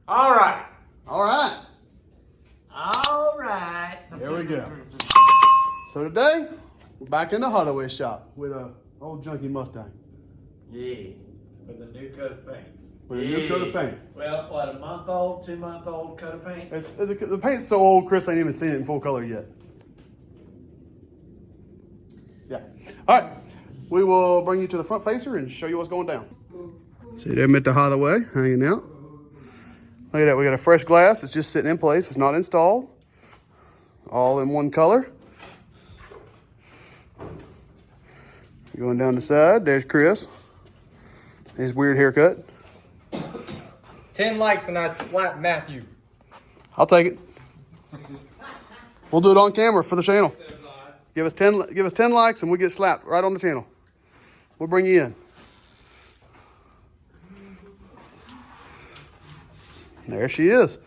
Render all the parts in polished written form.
All right. All right. All right. There we go. So today, we're back in the Holloway shop with a old junky Mustang. Yeah. With a new coat of paint. With a new coat of paint. Well, what, a month old, 2 month old coat of paint? The paint's so old, Chris ain't even seen it in full color yet. Yeah. All right. We will bring you to the front facer and show you what's going down. See them at the Holloway hanging out. Look at that. We got a fresh glass. It's just sitting in place. It's not installed. All in one color. Going down the side. There's Chris. His weird haircut. 10 likes and I slap Matthew. I'll take it. We'll do it on camera for the channel. Give us 10 likes and we get slapped right on the channel. We'll bring you in. There she is.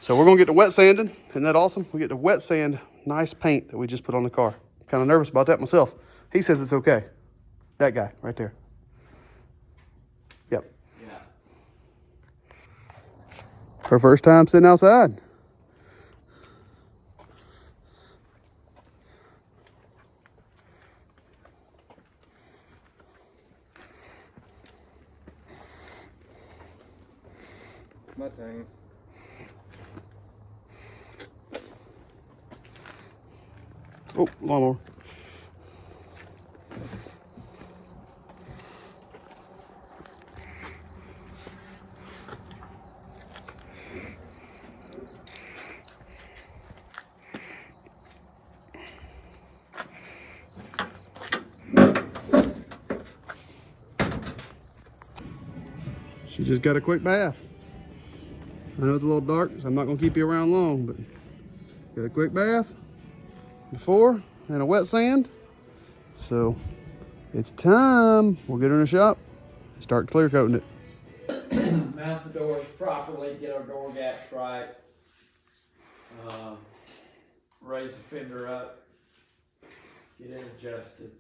So we're gonna get the wet sanding. Isn't that awesome? We get the wet sand, nice paint that we just put on the car. Kind of nervous about that myself. He says it's okay. That guy right there. Yep. Yeah. Her first time sitting outside. Mustang. Oh, lawnmower. She just got a quick bath. I know it's a little dark, so I'm not gonna keep you around long, but got a quick bath before and a wet sand. So it's time. We'll get her in the shop and start clear coating it. Mount the doors properly, get our door gaps right. Raise the fender up. Get it adjusted.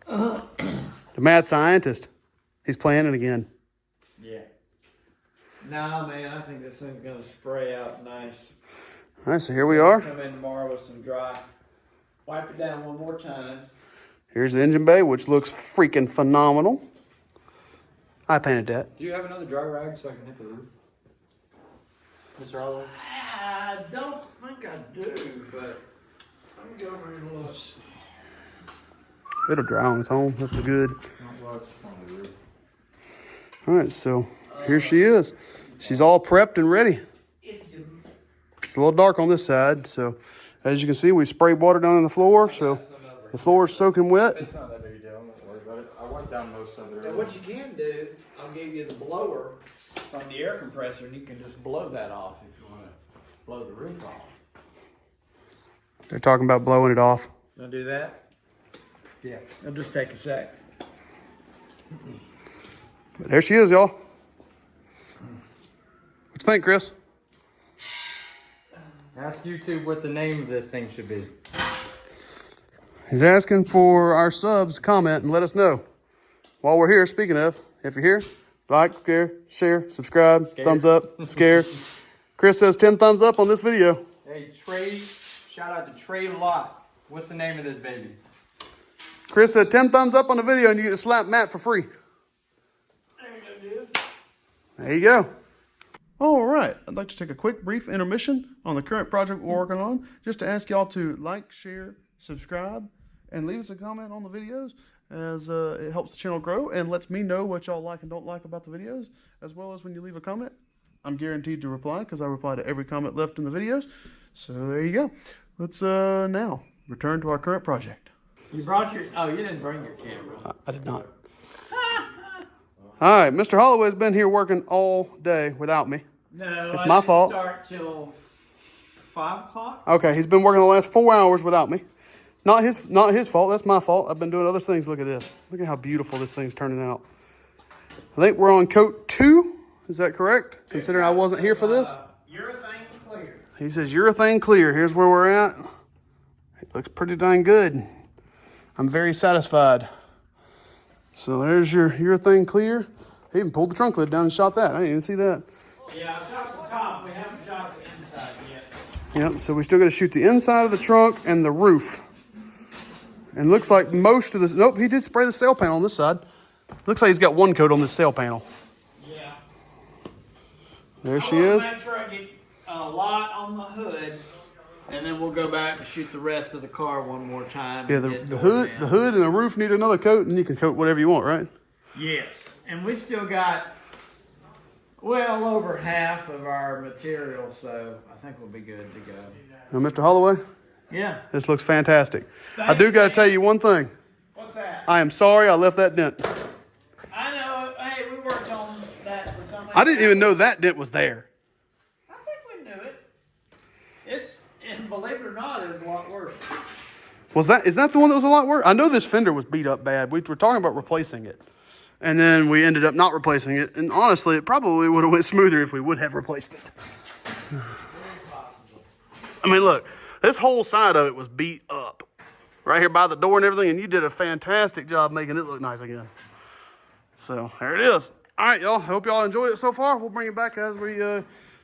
The mad scientist. He's planning again. Yeah. No, man, I think this thing's gonna spray out nice. All right, so here we are. Come in tomorrow with some dry. Wipe it down one more time. Here's the engine bay, which looks freaking phenomenal. I painted that. Do you have another dry rag so I can hit the roof? Mr. Holloway? I don't think I do, but I'm gonna go over here and look. It'll dry on its own. That's good. All right, so here she is. She's all prepped and ready. It's a little dark on this side, so as you can see, we sprayed water down on the floor, so the floor is soaking wet. It's not that big a deal. Don't worry about it. I wiped down most of it. Now what you can do, I'll give you the blower from the air compressor, and you can just blow that off if you want to blow the roof off. They're talking about blowing it off. Gonna do that? Yeah. It'll just take a sec. But there she is, y'all. What you think, Chris? Ask YouTube what the name of this thing should be. He's asking for our subs to comment and let us know. While we're here, speaking of, if you're here, like, share, subscribe, thumbs up, scare. Chris says 10 thumbs up on this video. Hey, Trey, shout out to Trey Lott. What's the name of this baby? Chris said 10 thumbs up on the video and you get to slap Matt for free. There you go. All right, I'd like to take a quick brief intermission on the current project we're working on, just to ask y'all to like, share, subscribe, and leave us a comment on the videos, as it helps the channel grow and lets me know what y'all like and don't like about the videos, as well as when you leave a comment, I'm guaranteed to reply, because I reply to every comment left in the videos. So there you go. Let's now return to our current project. You brought your, oh, you didn't bring your camera. I did not. All right, Mr. Holloway's been here working all day without me. No, It's my fault. Start till 5 o'clock. Okay, he's been working the last 4 hours without me. Not his fault. That's my fault. I've been doing other things. Look at this. Look at how beautiful this thing's turning out. I think we're on coat 2. Is that correct? Considering I wasn't here for this. Urethane clear. He says urethane clear. Here's where we're at. It looks pretty dang good. I'm very satisfied. So there's your urethane clear. He even pulled the trunk lid down and shot that. I didn't even see that. Yeah, I shot the top. We haven't shot the inside yet. Yep, so we still got to shoot the inside of the trunk and the roof. And looks like most of this, nope, he did spray the sail panel on this side. Looks like he's got one coat on this sail panel. Yeah. There she is. Make sure I get a lot on the hood, and then we'll go back and shoot the rest of the car one more time. Yeah, the hood and the roof need another coat, and you can coat whatever you want, right? Yes, and we still got well over half of our material, so I think we'll be good to go. Now, Mr. Holloway, Yeah. this looks fantastic. I do got to tell you one thing. What's that? I am sorry I left that dent. I know. Hey, we worked on that for something. I didn't even know that dent was there. I think we knew it. And believe it or not, it was a lot worse. Is that the one that was a lot worse? I know this fender was beat up bad. We were talking about replacing it. And then we ended up not replacing it. And honestly, it probably would have went smoother if we would have replaced it. I mean, look, this whole side of it was beat up. Right here by the door and everything. And you did a fantastic job making it look nice again. So, there it is. All right, y'all. Hope y'all enjoyed it so far. We'll bring it back as we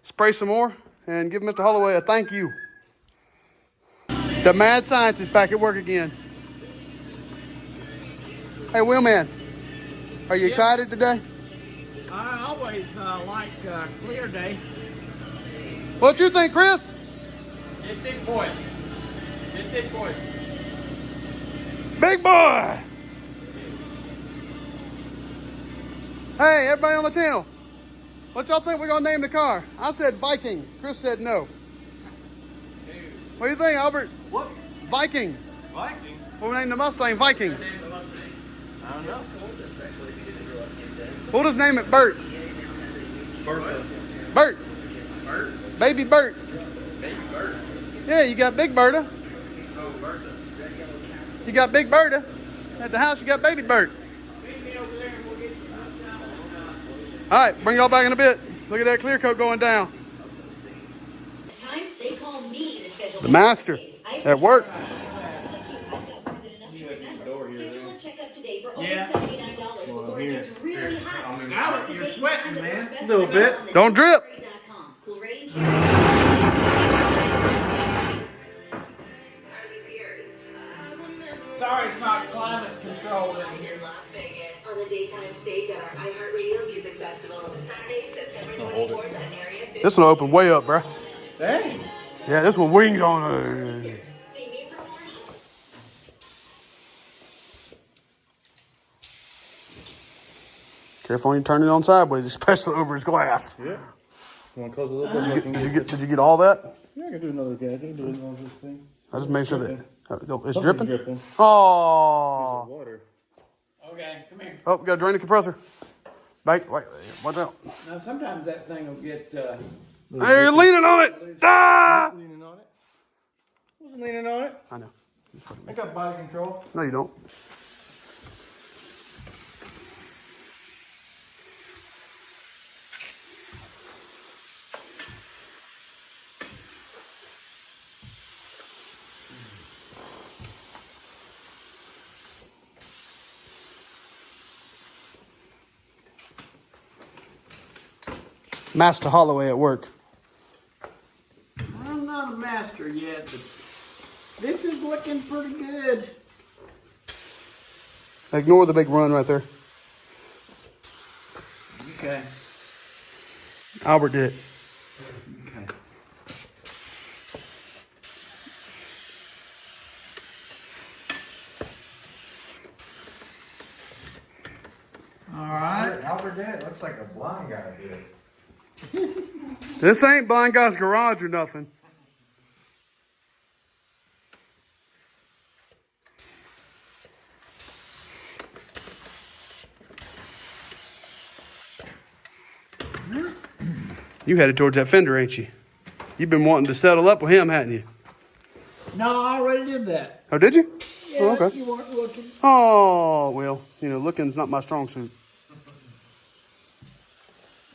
spray some more. And give Mr. Holloway a thank you. The mad scientist back at work again. Hey, Wheelman. Are you excited today? I always like clear day. What you think, Chris? It's big boy. It's big boy. Big boy! Hey, everybody on the channel. What y'all think we're going to name the car? I said Viking. Chris said no. What do you think, Albert? What? Viking. Viking? We'll name the Mustang Viking. I don't know. We'll just name it Bert. Bert. Bert? Baby Bert. Baby Bert? Yeah, you got Big Berta. Oh, Bertha. You got Big Berta. At the house, you got Baby Bert. All right, bring y'all back in a bit. Look at that clear coat going down. The master at work. Yeah. Albert, you're sweating, man. A little bit. Don't drip. Sorry, it's not climate control in here. On the daytime stage at our iHeartRadio Music Festival, Saturday, September 24th at Area 50. This one open way up, bro. Dang. Yeah, this one wings on it. Careful when you turn it on sideways, especially over his glass. Yeah. You want to close a little bit? Did you get all that? Yeah, I can do another guy. I can do another thing. I just made sure that it's Something's dripping. Oh. Water. Okay, come here. Oh, we got to drain the compressor. Wait, watch out. Now, sometimes that thing will get... Hey, you're leaning on it. Ah! Leaning on it. Wasn't leaning on it. I know. I got body control. No, you don't. Master Holloway at work. I'm not a master yet, but this is looking pretty good. Ignore the big run right there. Okay. Albert did it. Okay. All right. Albert did it. Looks like a blind guy did it. This ain't Blind Guy's Garage or nothing. You headed towards that fender, ain't you? You've been wanting to settle up with him, hadn't you? No, I already did that. Oh, did you? Yeah, Oh, okay. You weren't looking. Oh, well, looking's not my strong suit.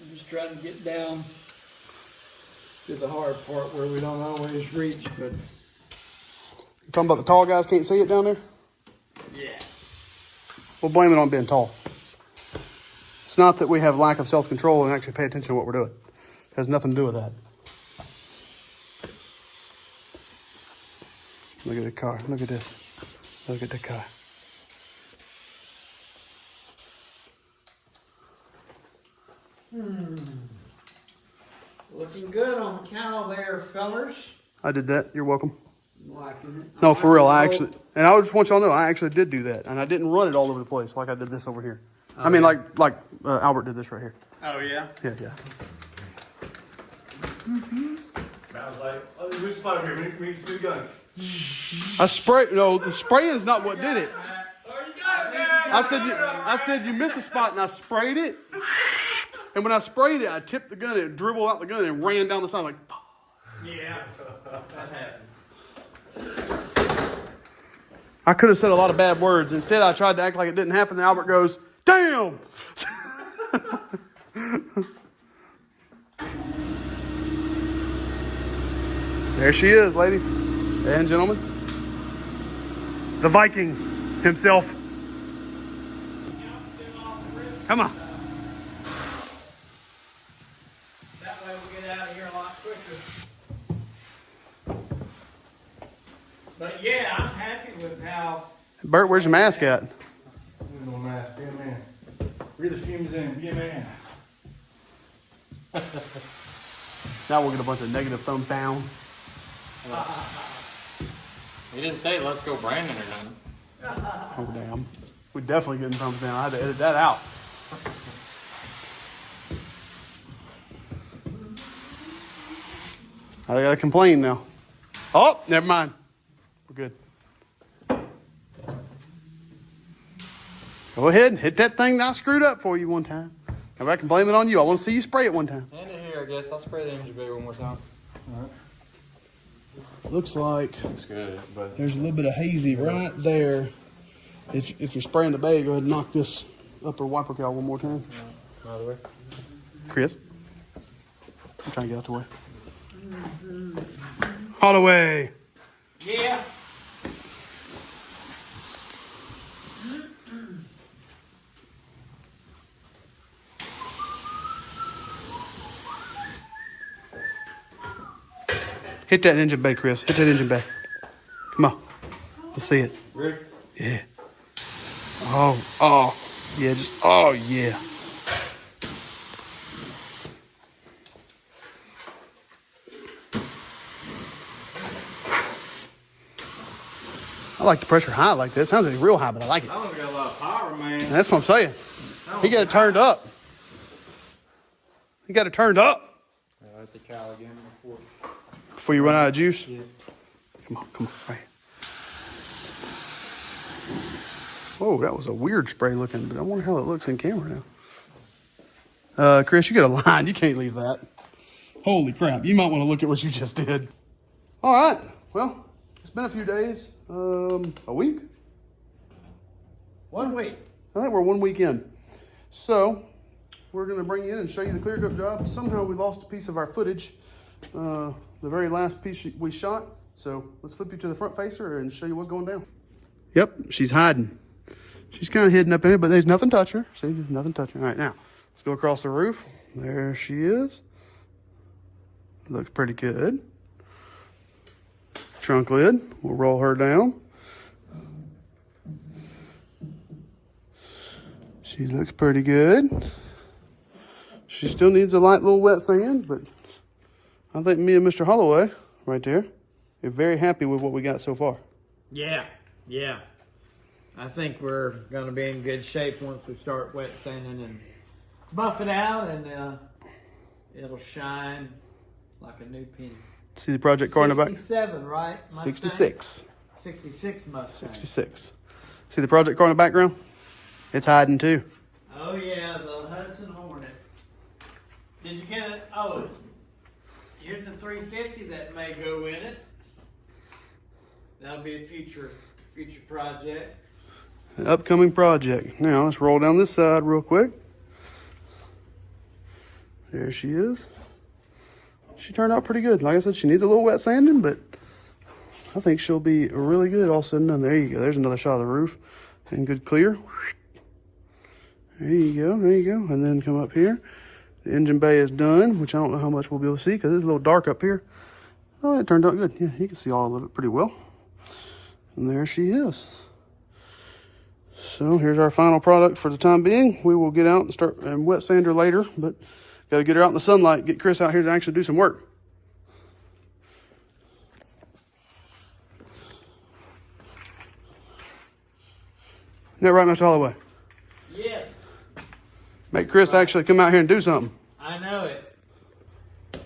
I'm just trying to get down to the hard part where we don't always reach, but You talking about the tall guys can't see it down there? yeah. We'll blame it on being tall. It's not that we have lack of self-control and actually pay attention to what we're doing. It has nothing to do with that. Look at the car. Look at this. Look at the car. Looking good on the counter there, fellers. I did that. You're welcome. Liking it. No, for real. I actually, and I just want y'all to know, I actually did do that. And I didn't run it all over the place like I did this over here. I mean, like Albert did this right here. Oh, yeah? Yeah, yeah. I was like, oh, who's spot over here? We need to do the gun. I sprayed. No, the spraying is not what did it. I said you missed a spot, and I sprayed it. And when I sprayed it, I tipped the gun, and it dribbled out the gun, and ran down the side like. Yeah, that happened. I could have said a lot of bad words. Instead, I tried to act like it didn't happen. And Albert goes, "Damn!" There she is, ladies and gentlemen. The Viking himself. Come on. That way we'll get out of here a lot quicker. But yeah, I'm happy with how. Bert, where's your mask at? No mask. Be a man. Breathe the fumes in. Be a man. Now we'll get a bunch of negative thumbs down. He didn't say let's go Brandon or nothing. Oh, damn. We're definitely getting thumbs down. I had to edit that out. I gotta complain now. Oh, never mind. We're good. Go ahead and hit that thing that I screwed up for you one time. Come back and blame it on you. I want to see you spray it one time. Hand it here, I guess. I'll spray the engine bay one more time. Looks like Looks good, but there's a little bit of hazy right there. If you're spraying the bay, go ahead and knock this upper wiper cowl one more time. out of the way. Chris, I'm trying to get out the way. Holloway. Yeah. Hit that engine bay, Chris. Hit that engine bay. Come on. Let's see it. Ready? Yeah. Oh. Yeah, yeah. I like the pressure high like that. It sounds like real high, but I like it. That one's got a lot of power, man. That's what I'm saying. He got it turned up. He got it turned up. I like the cow again Before you run out of juice? Yeah. Come on, right. Whoa, that was a weird spray looking, but I wonder how it looks in camera now. Chris, you got a line. You can't leave that. Holy crap. You might want to look at what you just did. All right. Well, it's been a few days. A week? 1 week. I think we're 1 week in. So, we're going to bring you in and show you the Clearcoat job. Somehow we lost a piece of our footage. The very last piece we shot. So, let's flip you to the front facer and show you what's going down. Yep, she's hiding. She's kind of hidden up in it, but there's nothing touching her. See, there's nothing touching her. All right, now, let's go across the roof. There she is. Looks pretty good. Trunk lid. We'll roll her down. She looks pretty good. She still needs a light little wet sand, but I think me and Mr. Holloway, right there, are very happy with what we got so far. Yeah. I think we're going to be in good shape once we start wet sanding and buff it out, and it'll shine like a new penny. See the project car in the back? 67, right? Mustang? 66. 66 Mustang. 66. See the project car in the background? It's hiding too. Oh yeah, the Hudson Hornet. Did you get it? Oh, here's a 350 that may go in it. That'll be a future project. An upcoming project. Now let's roll down this side real quick. There she is. She turned out pretty good. Like I said, she needs a little wet sanding, but I think she'll be really good all said and done. There you go. There's another shot of the roof. And good clear. There you go, there you go. And then come up here. The engine bay is done, which I don't know how much we'll be able to see because it's a little dark up here. Oh, it turned out good. Yeah, you can see all of it pretty well. And there she is. So here's our final product for the time being. We will get out and start and wet sand her later, but got to get her out in the sunlight, get Chris out here to actually do some work. Isn't that right, Mr. Holloway? Yes, Make Chris actually come out here and do something. I know it.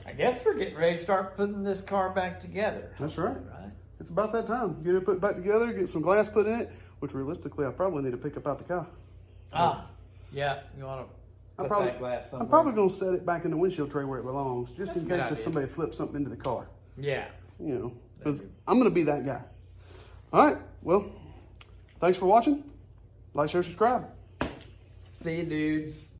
I guess we're getting ready to start putting this car back together. That's right. Right? It's about that time. Get it put back together, get some glass put in it, which realistically I probably need to pick up out the car. Yeah, you want to I'm put that glass somewhere? I'm probably going to set it back in the windshield tray where it belongs, just That's in a good case if idea. somebody flips something into the car. Yeah. You know, because I'm going to be that guy. All right. Well, thanks for watching. Like, share, subscribe. See you, dudes.